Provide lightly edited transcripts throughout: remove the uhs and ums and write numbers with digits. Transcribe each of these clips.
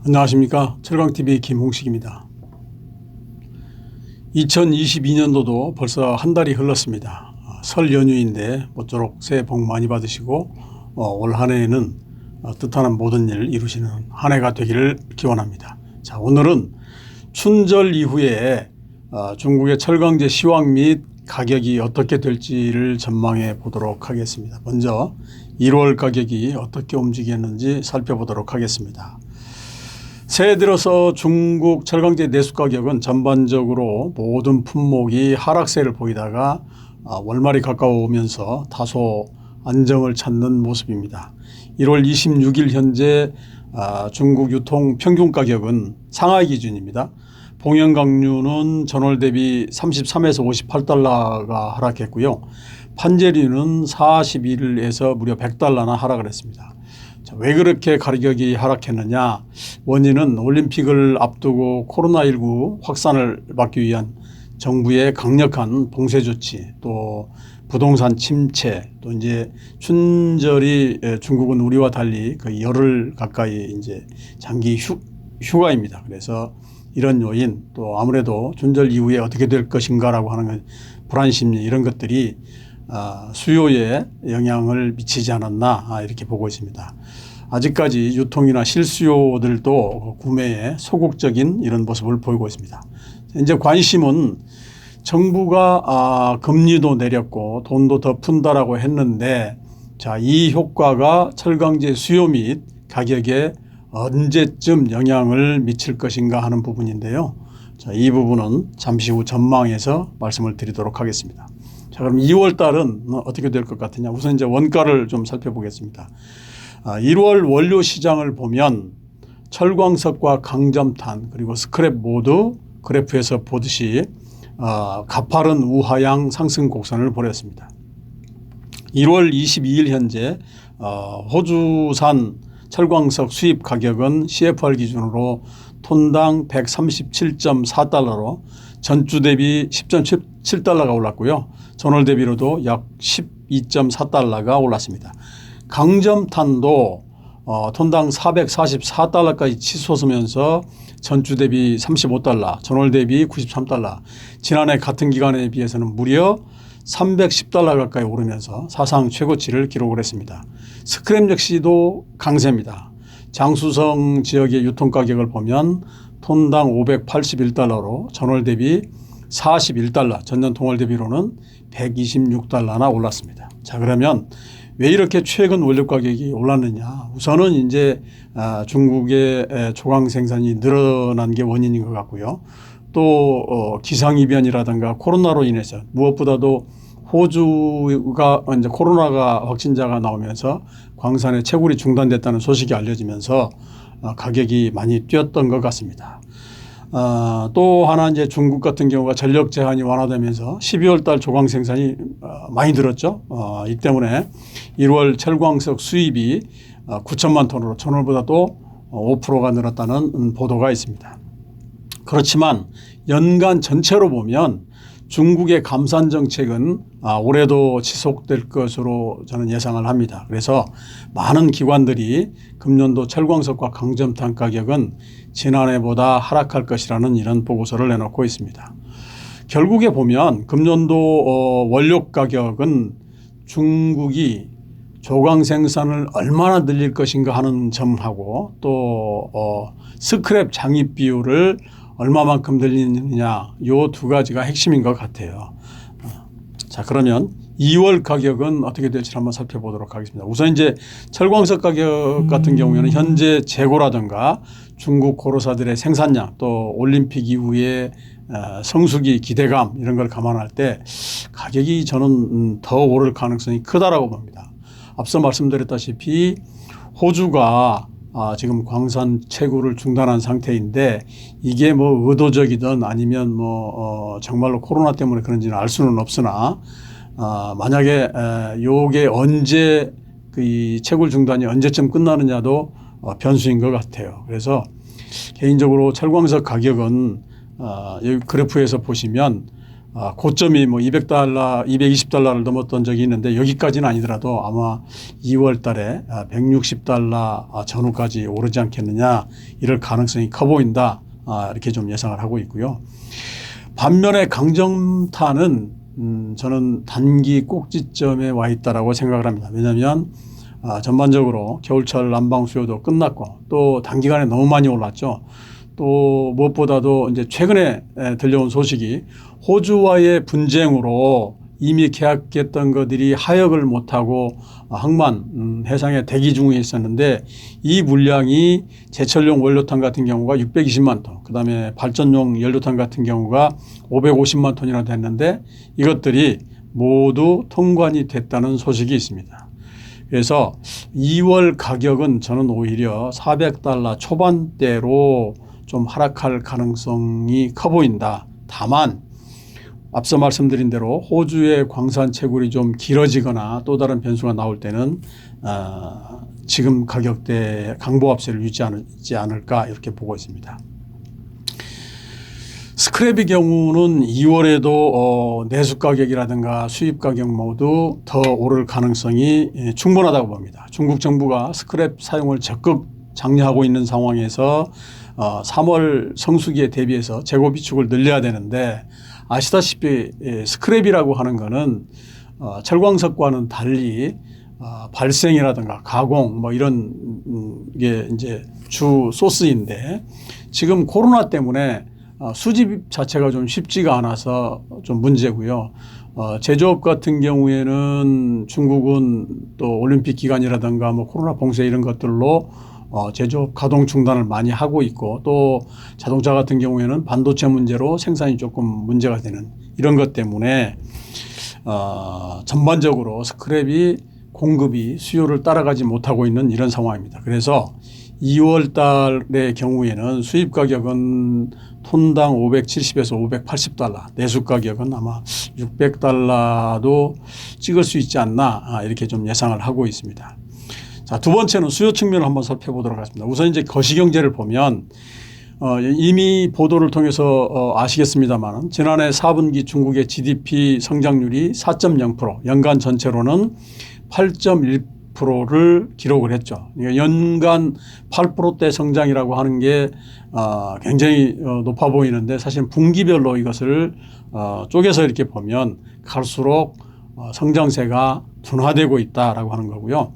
안녕하십니까. 철강TV 김홍식입니다. 2022년도도 벌써 한 달이 흘렀습니다. 설 연휴인데 모쪼록 새해 복 많이 받으시고 올 한 해에는 뜻하는 모든 일 이루시는 한 해가 되기를 기원합니다. 자, 오늘은 춘절 이후에 중국의 철강제 시황 및 가격이 어떻게 될지를 전망해 보도록 하겠습니다. 먼저 1월 가격이 어떻게 움직였는지 살펴보도록 하겠습니다. 새해 들어서 중국 철강제 내수 가격은 전반적으로 모든 품목이 하락세를 보이다가 월말이 가까워오면서 다소 안정을 찾는 모습입니다. 1월 26일 현재 중국 유통 평균 가격은 상하이 기준입니다. 봉연강류는 전월 대비 33에서 58달러가 하락했고요. 판재류는 41에서 무려 100달러나 하락을 했습니다. 자, 왜 그렇게 가격이 하락했느냐? 원인은 올림픽을 앞두고 코로나19 확산을 막기 위한 정부의 강력한 봉쇄 조치, 또 부동산 침체, 또 이제 춘절이 중국은 우리와 달리 거의 열흘 가까이 이제 장기 휴가입니다. 그래서 이런 요인, 또 아무래도 춘절 이후에 어떻게 될 것인가라고 하는 불안 심리, 이런 것들이 수요에 영향을 미치지 않았나 이렇게 보고 있습니다. 아직까지 유통이나 실수요들도 구매에 소극적인 이런 모습을 보이고 있습니다. 이제 관심은 정부가 금리도 내렸고 돈도 더 푼다라고 했는데, 자, 이 효과가 철강제 수요 및 가격에 언제쯤 영향을 미칠 것인가 하는 부분인데요. 자, 이 부분은 잠시 후 전망해서 말씀을 드리도록 하겠습니다. 자, 그럼 2월 달은 어떻게 될 것 같으냐? 우선 이제 원가를 좀 살펴보겠습니다. 1월 원료 시장을 보면 철광석과 강점탄 그리고 스크랩 모두 그래프에서 보듯이 가파른 우하향 상승 곡선을 보였습니다. 1월 22일 현재 호주산 철광석 수입 가격은 CFR 기준으로 톤당 137.4달러로 전주 대비 10.7달러가 올랐고요. 전월 대비로도 약 12.4달러가 올랐습니다. 강점탄도 톤당 444달러까지 치솟으면서 전주 대비 35달러, 전월 대비 93달러, 지난해 같은 기간에 비해서는 무려 310달러 가까이 오르면서 사상 최고치를 기록을 했습니다. 스크랩 역시도 강세입니다. 장수성 지역의 유통가격을 보면 톤당 581달러로 전월 대비 41달러, 전년 동월 대비로는 126달러나 올랐습니다. 자, 그러면 왜 이렇게 최근 원료 가격이 올랐느냐? 우선은 이제 중국의 조강 생산이 늘어난 게 원인인 것 같고요. 또 기상이변이라든가 코로나로 인해서 무엇보다도 호주가 이제 코로나가 확진자가 나오면서 광산의 채굴이 중단됐다는 소식이 알려지면서 가격이 많이 뛰었던 것 같습니다. 또 하나 이제 중국 같은 경우가 전력 제한이 완화되면서 12월 달 조광 생산이 많이 늘었죠. 이 때문에 1월 철광석 수입이 9천만 톤으로 전월보다도 5%가 늘었다는 보도가 있습니다. 그렇지만 연간 전체로 보면 중국의 감산 정책은 올해도 지속될 것으로 저는 예상을 합니다. 그래서 많은 기관들이 금년도 철광석과 강점탄 가격은 지난해보다 하락할 것이라는 이런 보고서를 내놓고 있습니다. 결국에 보면 금년도 원료 가격은 중국이 조광 생산을 얼마나 늘릴 것인가 하는 점하고 또 스크랩 장입 비율을 얼마만큼 늘리느냐, 이 두 가지가 핵심인 것 같아요. 자, 그러면 2월 가격은 어떻게 될지 한번 살펴보도록 하겠습니다. 우선 이제 철광석 가격 같은 경우에는 현재 재고라든가 중국 고로사들의 생산량, 또 올림픽 이후에 성수기 기대감, 이런 걸 감안할 때 가격이 저는 더 오를 가능성이 크다라고 봅니다. 앞서 말씀드렸다시피 호주가 지금 광산 채굴을 중단한 상태인데, 이게 뭐 의도적이든 아니면 정말로 코로나 때문에 그런지는 알 수는 없으나 만약에 요게 언제 이 채굴 중단이 언제쯤 끝나느냐도 변수인 것 같아요. 그래서 개인적으로 철광석 가격은 여기 그래프에서 보시면 고점이 뭐 200달러, 220달러를 넘었던 적이 있는데 여기까지는 아니더라도 아마 2월 달에 160달러 전후까지 오르지 않겠느냐, 이럴 가능성이 커 보인다. 이렇게 좀 예상을 하고 있고요. 반면에 강정탄은 저는 단기 꼭지점에 와 있다라고 생각을 합니다. 왜냐하면 전반적으로 겨울철 난방 수요도 끝났고 또 단기간에 너무 많이 올랐죠. 또 무엇보다도 이제 최근에 들려온 소식이 호주와의 분쟁으로 이미 계약했던 것들이 하역을 못하고 항만 해상에 대기 중에 있었는데, 이 물량이 제철용 원료탄 같은 경우가 620만 톤, 그다음에 발전용 연료탄 같은 경우가 550만 톤이나 됐는데 이것들이 모두 통관이 됐다는 소식이 있습니다. 그래서 2월 가격은 저는 오히려 400달러 초반대로 좀 하락할 가능성이 커 보인다. 다만 앞서 말씀드린 대로 호주의 광산 채굴이 좀 길어지거나 또 다른 변수가 나올 때는 지금 가격대 강보합세를 유지하지 않을까, 이렇게 보고 있습니다. 스크랩의 경우는 2월에도 내수 가격이라든가 수입 가격 모두 더 오를 가능성이 충분하다고 봅니다. 중국 정부가 스크랩 사용을 적극 장려하고 있는 상황에서 3월 성수기에 대비해서 재고 비축을 늘려야 되는데, 아시다시피 스크랩이라고 하는 거는 철광석과는 달리 발생이라든가 가공 뭐 이런 게 이제 주 소스인데, 지금 코로나 때문에 수집 자체가 좀 쉽지가 않아서 좀 문제고요. 제조업 같은 경우에는 중국은 또 올림픽 기간이라든가 뭐 코로나 봉쇄 이런 것들로 제조업 가동 중단을 많이 하고 있고, 또 자동차 같은 경우에는 반도체 문제로 생산이 조금 문제가 되는 이런 것 때문에 전반적으로 스크랩이 공급이 수요를 따라가지 못하고 있는 이런 상황입니다. 그래서 2월 달의 경우에는 수입 가격은 톤당 570에서 580달러, 내수 가격은 아마 600달러도 찍을 수 있지 않나, 이렇게 좀 예상을 하고 있습니다. 자, 두 번째는 수요 측면을 한번 살펴보도록 하겠습니다. 우선 이제 거시경제를 보면 이미 보도를 통해서 아시겠습니다만, 지난해 4분기 중국의 GDP 성장률이 4.0%, 연간 전체로는 8.1%를 기록을 했죠. 그러니까 연간 8%대 성장이라고 하는 게 굉장히 높아 보이는데, 사실 분기별로 이것을 쪼개서 이렇게 보면 갈수록 성장세가 둔화되고 있다라고 하는 거고요.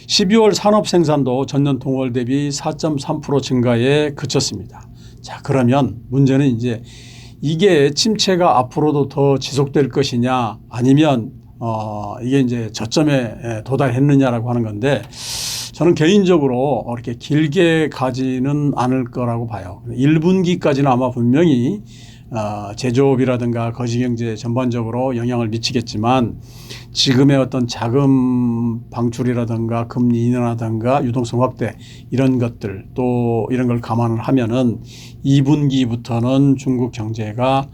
12월 산업 생산도 전년 동월 대비 4.3% 증가에 그쳤습니다. 자, 그러면 문제는 이제 이게 침체가 앞으로도 더 지속될 것이냐, 아니면 이게 이제 저점에 도달했느냐라고 하는 건데, 저는 개인적으로 이렇게 길게 가지는 않을 거라고 봐요. 1분기까지는 아마 분명히 제조업이라든가 거시경제 전반적으로 영향을 미치겠지만, 지금의 어떤 자금 방출이라든가 금리 인하라든가 유동성 확대 이런 것들, 또 이런 걸 감안을 하면은 2분기부터는 중국 경제가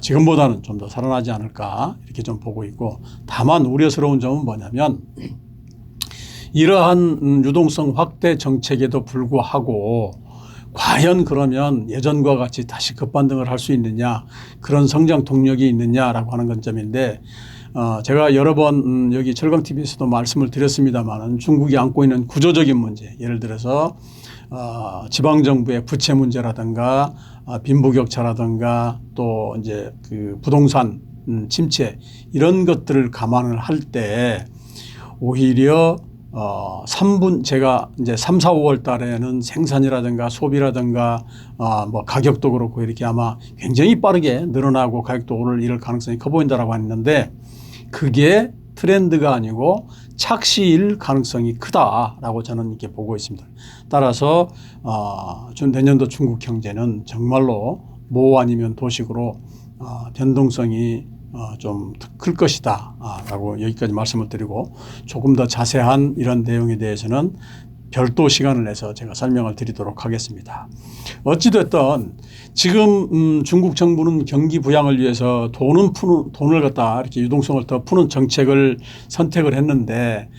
지금보다는 좀 더 살아나지 않을까, 이렇게 좀 보고 있고, 다만 우려스러운 점은 뭐냐면, 이러한 유동성 확대 정책에도 불구하고 과연 그러면 예전과 같이 다시 급반등을 할 수 있느냐, 그런 성장 동력이 있느냐라고 하는 관점인데, 제가 여러 번 여기 철강TV에서도 말씀을 드렸습니다만, 중국이 안고 있는 구조적인 문제, 예를 들어서 지방정부의 부채 문제라든가 빈부격차라든가 또 이제 그 부동산 침체, 이런 것들을 감안을 할 때 오히려 제가 이제 3, 4, 5월 달에는 생산이라든가 소비라든가 뭐 가격도 그렇고 이렇게 아마 굉장히 빠르게 늘어나고 가격도 오를 이럴 가능성이 커 보인다라고 했는데, 그게 트렌드가 아니고 착시일 가능성이 크다라고 저는 이렇게 보고 있습니다. 따라서 내년도 중국 경제는 정말로 모 아니면 도식으로 변동성이 좀 클 것이다 라고 여기까지 말씀을 드리고, 조금 더 자세한 이런 내용에 대해서는 별도 시간을 내서 제가 설명을 드리도록 하겠습니다. 어찌됐든 지금 중국 정부는 경기 부양을 위해서 돈을 갖다 이렇게 유동성을 더 푸는 정책을 선택을 했는데,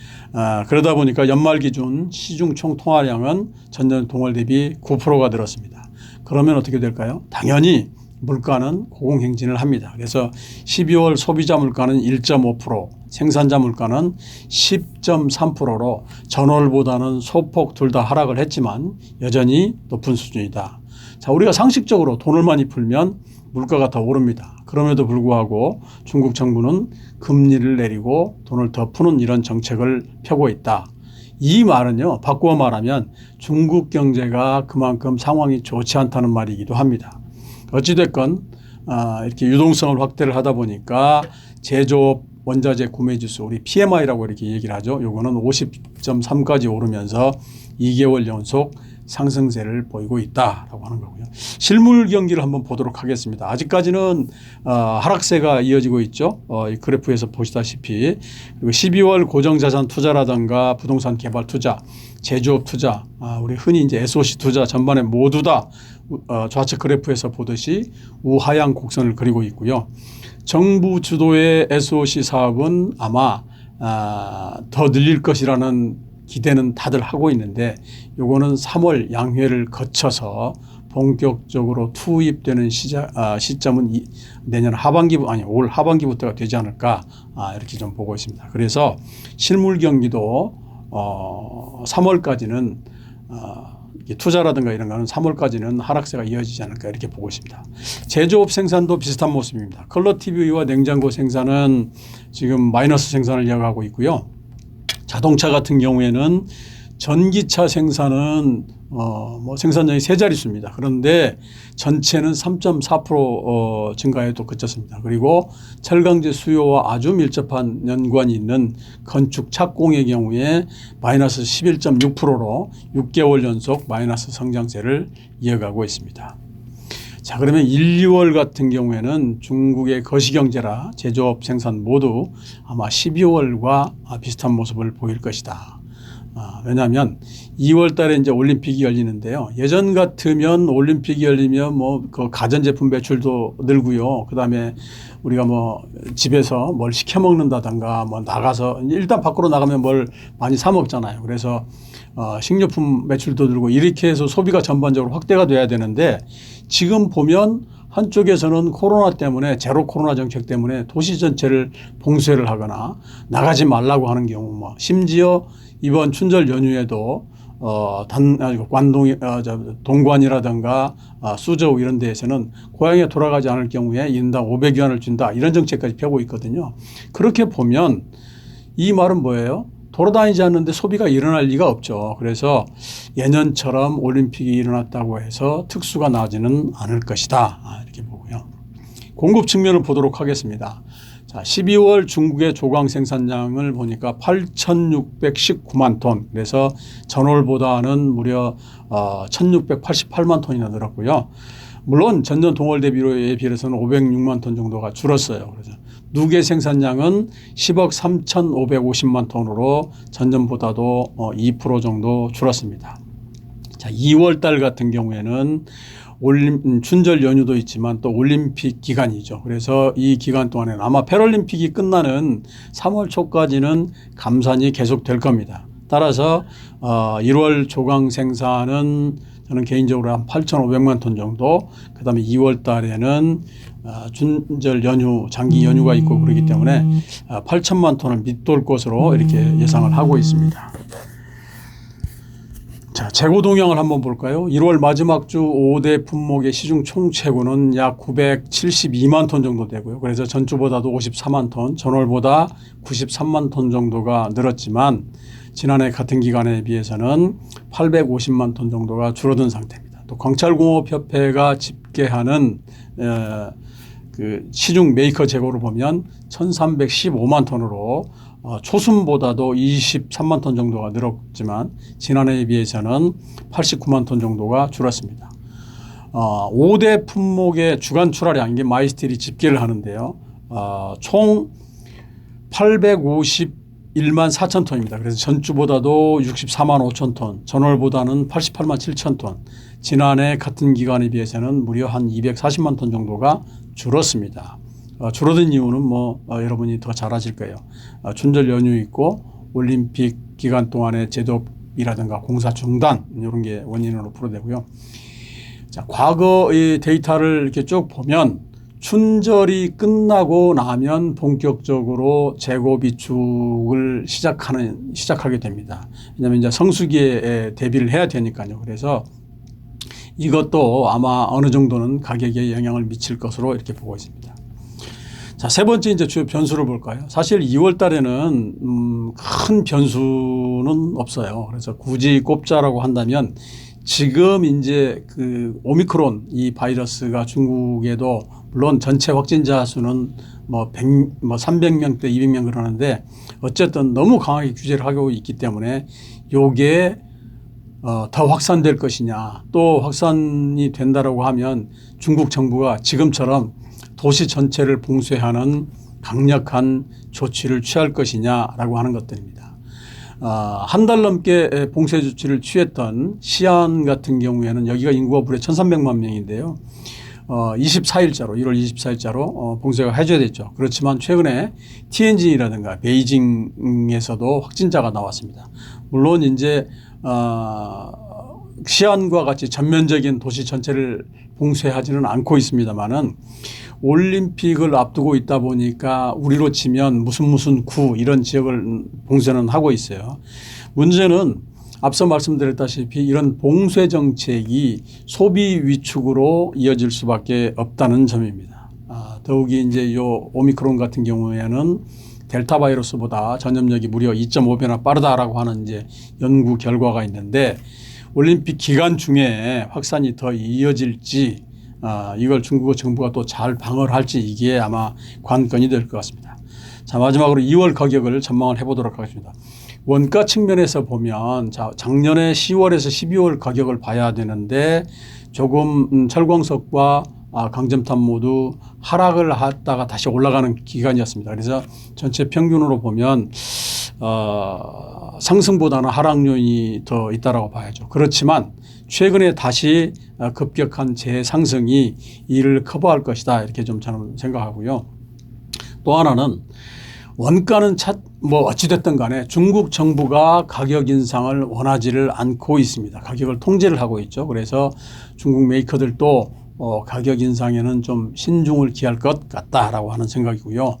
그러다 보니까 연말 기준 시중 총 통화량은 전년 동월 대비 9%가 늘었습니다. 그러면 어떻게 될까요? 당연히 물가는 고공행진을 합니다. 그래서 12월 소비자 물가는 1.5%, 생산자 물가는 10.3%로 전월보다는 소폭 둘 다 하락을 했지만 여전히 높은 수준이다. 자, 우리가 상식적으로 돈을 많이 풀면 물가가 더 오릅니다. 그럼에도 불구하고 중국 정부는 금리를 내리고 돈을 더 푸는 이런 정책을 펴고 있다. 이 말은요, 바꾸어 말하면 중국 경제가 그만큼 상황이 좋지 않다는 말이기도 합니다. 어찌됐건 이렇게 유동성을 확대를 하다 보니까 제조업 원자재 구매 지수, 우리 PMI라고 이렇게 얘기를 하죠. 요거는 50.3까지 오르면서 2개월 연속 상승세를 보이고 있다라고 하는 거고요. 실물 경기를 한번 보도록 하겠습니다. 아직까지는 하락세가 이어지고 있죠. 이 그래프에서 보시다시피. 그리고 12월 고정자산 투자라든가 부동산 개발 투자, 제조업 투자, 우리 흔히 이제 SOC 투자 전반에 모두 다 좌측 그래프에서 보듯이 우하향 곡선을 그리고 있고요. 정부 주도의 SOC 사업은 아마 더 늘릴 것이라는 기대는 다들 하고 있는데 요거는 3월 양회를 거쳐서 본격적으로 투입되는 시점은 내년 올 하반기부터가 되지 않을까 이렇게 좀 보고 있습니다. 그래서 실물 경기도 3월까지는 투자라든가 이런 거는 3월까지는 하락세가 이어지지 않을까 이렇게 보고 있습니다. 제조업 생산도 비슷한 모습입니다. 컬러 TV와 냉장고 생산은 지금 마이너스 생산을 이어가고 있고요. 자동차 같은 경우에는 전기차 생산은 생산량이 세 자릿수입니다. 그런데 전체는 3.4% 증가에도 그쳤습니다. 그리고 철강제 수요와 아주 밀접한 연관이 있는 건축 착공의 경우에 마이너스 11.6%로 6개월 연속 마이너스 성장세를 이어가고 있습니다. 자, 그러면 1, 2월 같은 경우에는 중국의 거시경제라 제조업 생산 모두 아마 12월과 비슷한 모습을 보일 것이다. 왜냐하면 2월 달에 이제 올림픽이 열리는데요. 예전 같으면 올림픽이 열리면 그 가전제품 매출도 늘고요. 그 다음에 우리가 집에서 뭘 시켜 먹는다든가 나가서 일단 밖으로 나가면 뭘 많이 사 먹잖아요. 그래서 식료품 매출도 늘고 이렇게 해서 소비가 전반적으로 확대가 돼야 되는데 지금 보면 한쪽에서는 코로나 때문에 제로 코로나 정책 때문에 도시 전체를 봉쇄를 하거나 나가지 말라고 하는 경우 심지어 이번 춘절 연휴에도 동관이라든가 수저우 이런 데에서는 고향에 돌아가지 않을 경우에 인당 500위안을 준다 이런 정책까지 펴고 있거든요. 그렇게 보면 이 말은 뭐예요? 돌아다니지 않는데 소비가 일어날 리가 없죠. 그래서 예년처럼 올림픽이 일어났다고 해서 특수가 나지는 않을 것이다. 이렇게 보고요. 공급 측면을 보도록 하겠습니다. 자, 12월 중국의 조강 생산량을 보니까 8,619만 톤. 그래서 전월보다는 무려 1,688만 톤이나 늘었고요. 물론 전년 동월 대비에 비해서는 506만 톤 정도가 줄었어요. 그래서 누계 생산량은 10억 3,550만 톤으로 전년보다도 2% 정도 줄었습니다. 자, 2월 달 같은 경우에는 춘절 연휴도 있지만 또 올림픽 기간이죠. 그래서 이 기간 동안에는 아마 패럴림픽이 끝나는 3월 초까지는 감산이 계속될 겁니다. 따라서 1월 조강 생산은 저는 개인적으로 한 8,500만 톤 정도, 그다음에 2월 달에는 춘절 연휴, 장기 연휴가 있고 그렇기 때문에 8천만 톤을 밑돌 것으로 이렇게 예상을 하고 있습니다. 자, 재고 동향을 한번 볼까요? 1월 마지막 주 5대 품목의 시중 총재고는 약 972만 톤 정도 되고요. 그래서 전주보다도 54만 톤, 전월보다 93만 톤 정도가 늘었지만 지난해 같은 기간에 비해서는 850만 톤 정도가 줄어든 상태입니다. 또 광철공업협회가 집계하는 그 시중 메이커 재고를 보면 1315만 톤으로 초순보다도 23만 톤 정도가 늘었지만 지난해에 비해서는 89만 톤 정도가 줄었습니다. 5대 품목의 주간 출하량, 이게 마이스틸이 집계를 하는데요. 총 851만 4천 톤입니다. 그래서 전주보다도 64만 5천 톤, 전월보다는 88만 7천 톤, 지난해 같은 기간에 비해서는 무려 한 240만 톤 정도가 줄었습니다. 줄어든 이유는 여러분이 더 잘 아실 거예요. 춘절 연휴 있고 올림픽 기간 동안에 제조업이라든가 공사 중단 이런 게 원인으로 풀어되고요. 자, 과거의 데이터를 이렇게 쭉 보면 춘절이 끝나고 나면 본격적으로 재고 비축을 시작하게 됩니다. 왜냐하면 이제 성수기에 대비를 해야 되니까요. 그래서 이것도 아마 어느 정도는 가격에 영향을 미칠 것으로 이렇게 보고 있습니다. 자, 세 번째 이제 주요 변수를 볼까요? 사실 2월 달에는 큰 변수는 없어요. 그래서 굳이 꼽자라고 한다면 지금 이제 그 오미크론 이 바이러스가 중국에도 물론 전체 확진자 수는 뭐 300명대 200명 그러는데 어쨌든 너무 강하게 규제를 하고 있기 때문에 요게 더 확산될 것이냐, 또 확산이 된다라고 하면 중국 정부가 지금처럼 도시 전체를 봉쇄하는 강력한 조치를 취할 것이냐라고 하는 것들입니다. 한 달 넘게 봉쇄 조치를 취했던 시안 같은 경우에는 여기가 인구가 무려 1,300만 명인데요. 24일자로 1월 24일자로 봉쇄가 해제됐죠. 그렇지만 최근에 티엔진이라든가 베이징에서도 확진자가 나왔습니다. 물론 이제 시안과 같이 전면적인 도시 전체를 봉쇄하지는 않고 있습니다만은 올림픽을 앞두고 있다 보니까 우리로 치면 무슨 구 이런 지역을 봉쇄는 하고 있어요. 문제는 앞서 말씀드렸다시피 이런 봉쇄 정책이 소비 위축으로 이어질 수밖에 없다는 점입니다. 더욱이 이제 요 오미크론 같은 경우에는 델타 바이러스보다 전염력이 무려 2.5배나 빠르다라고 하는 이제 연구 결과가 있는데 올림픽 기간 중에 확산이 더 이어질지 이걸 중국 정부가 또 잘 방어를 할지 이게 아마 관건이 될 것 같습니다. 자, 마지막으로 2월 가격을 전망을 해보도록 하겠습니다. 원가 측면에서 보면 작년에 10월에서 12월 가격을 봐야 되는데 조금 철광석과 강점탄 모두 하락을 했다가 다시 올라가는 기간이었습니다. 그래서 전체 평균으로 보면 상승보다는 하락 요인이 더 있다라고 봐야죠. 그렇지만 최근에 다시 급격한 재상승이 이를 커버할 것이다 이렇게 좀 저는 생각하고요. 또 하나는 원가는 뭐 어찌됐든 간에 중국 정부가 가격 인상을 원하지를 않고 있습니다. 가격을 통제를 하고 있죠. 그래서 중국 메이커들도 가격 인상에는 좀 신중을 기할 것 같다라고 하는 생각이고요.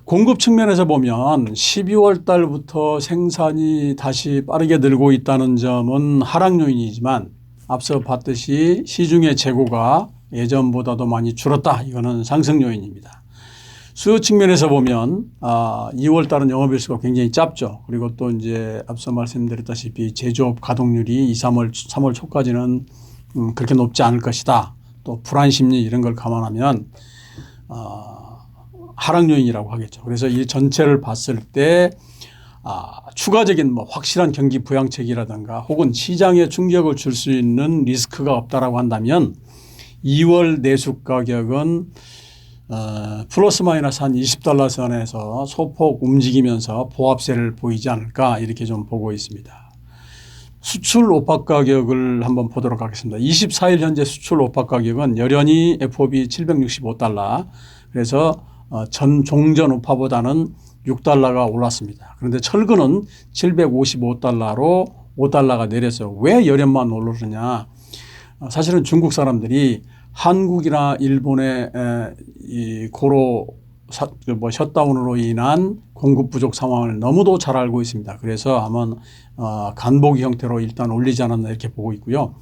공급 측면에서 보면 12월 달부터 생산이 다시 빠르게 늘고 있다는 점은 하락 요인이지만 앞서 봤듯이 시중의 재고가 예전보다도 많이 줄었다. 이거는 상승 요인입니다. 수요 측면에서 보면 2월 달은 영업일수가 굉장히 짧죠. 그리고 또 이제 앞서 말씀드렸다시피 제조업 가동률이 3월 초까지는 그렇게 높지 않을 것이다. 또 불안 심리 이런 걸 감안하면 하락 요인이라고 하겠죠. 그래서 이 전체를 봤을 때 추가적인 뭐 확실한 경기 부양책이라든가 혹은 시장에 충격을 줄 수 있는 리스크가 없다라고 한다면 2월 내수 가격은 플러스 마이너스 한 $20 선에서 소폭 움직이면서 보합세를 보이지 않을까 이렇게 좀 보고 있습니다. 수출 오팍 가격을 한번 보도록 하겠습니다. 24일 현재 수출 오팍 가격은 여전히 FOB $765. 그래서 전 종전 우파보다는 $6가 올랐습니다. 그런데 철근은 $755로 $5가 내렸어요. 왜 열연만 오르느냐. 사실은 중국 사람들이 한국이나 일본의 이 고로 셧다운으로 인한 공급 부족 상황을 너무도 잘 알고 있습니다. 그래서 아마 간보기 형태로 일단 올리지 않았나 이렇게 보고 있고요.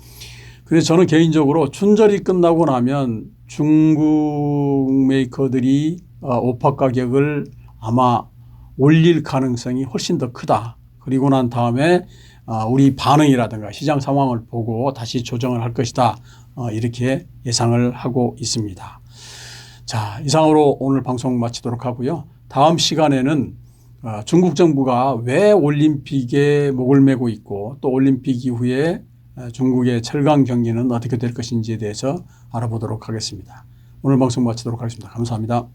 그래서 저는 개인적으로 춘절이 끝나고 나면 중국 메이커들이 오팍 가격을 아마 올릴 가능성이 훨씬 더 크다. 그리고 난 다음에 우리 반응이라든가 시장 상황을 보고 다시 조정을 할 것이다. 이렇게 예상을 하고 있습니다. 자, 이상으로 오늘 방송 마치도록 하고요. 다음 시간에는 중국 정부가 왜 올림픽에 목을 메고 있고 또 올림픽 이후에 중국의 철강 경기는 어떻게 될 것인지에 대해서 알아보도록 하겠습니다. 오늘 방송 마치도록 하겠습니다. 감사합니다.